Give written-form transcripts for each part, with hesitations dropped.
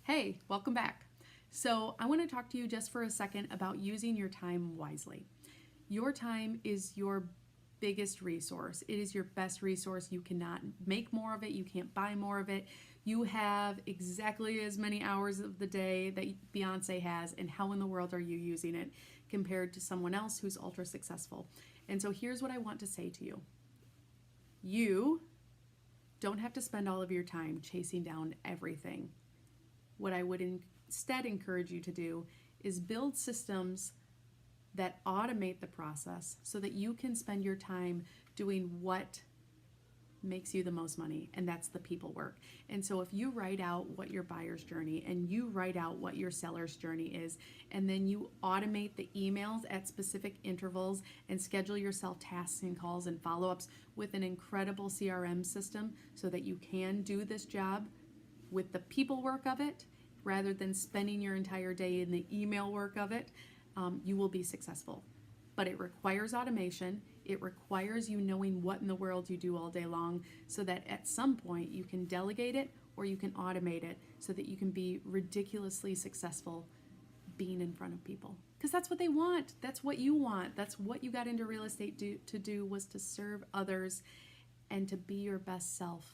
Hey, welcome back. So, I want to talk to you just for a second about using your time wisely. Your time is your biggest resource. It is your best resource. You cannot make more of it. You can't buy more of it. You have exactly as many hours of the day that Beyonce has, and how in the world are you using it compared to someone else who's ultra successful? And so, here's what I want to say to you: you don't have to spend all of your time chasing down everything. What I would instead encourage you to do is build systems that automate the process so that you can spend your time doing what makes you the most money, and that's the people work. And so if you write out what your buyer's journey and you write out what your seller's journey is, and then you automate the emails at specific intervals and schedule yourself tasks and calls and follow-ups with an incredible CRM system so that you can do this job with the people work of it rather than spending your entire day in the email work of it, you will be successful. But it requires automation. It requires you knowing what in the world you do all day long so that at some point you can delegate it or you can automate it so that you can be ridiculously successful being in front of people. Because that's what they want. That's what you want. That's what you got into real estate to do, was to serve others and to be your best self.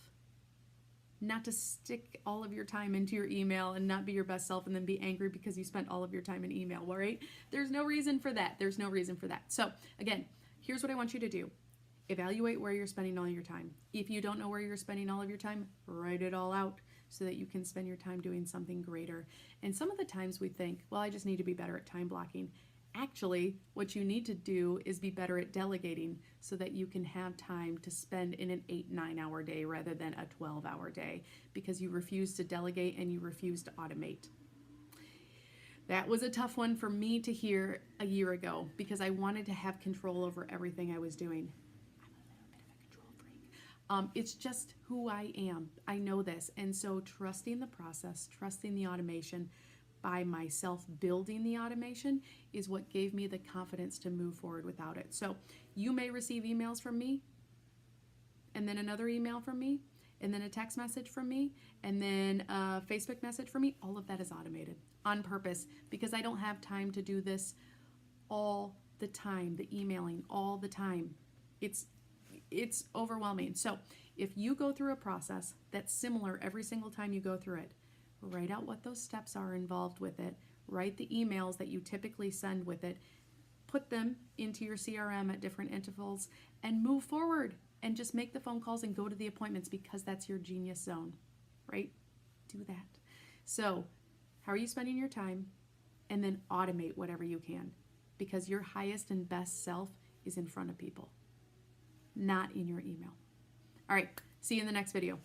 Not to stick all of your time into your email and not be your best self and then be angry because you spent all of your time in email, right? There's no reason for that. There's no reason for that. So again, here's what I want you to do. Evaluate where you're spending all your time. If you don't know where you're spending all of your time, write it all out so that you can spend your time doing something greater. And some of the times we think, well, I just need to be better at time blocking. Actually, what you need to do is be better at delegating so that you can have time to spend in an 8-9 hour day rather than a 12-hour day, because you refuse to delegate and you refuse to automate. That was a tough one for me to hear a year ago because I wanted to have control over everything I was doing. I'm a little bit of a control freak. It's just who I am. I know this. And so trusting the process, trusting the automation, by myself building the automation is what gave me the confidence to move forward without it. So you may receive emails from me, and then another email from me, and then a text message from me, and then a Facebook message from me. All of that is automated on purpose because I don't have time to do this all the time, the emailing all the time. It's overwhelming. So if you go through a process that's similar every single time you go through it, write out what those steps are involved with it, write the emails that you typically send with it, put them into your CRM at different intervals, and move forward and just make the phone calls and go to the appointments because that's your genius zone, right? Do that. So how are you spending your time? And then automate whatever you can, because your highest and best self is in front of people, not in your email. All right, see you in the next video.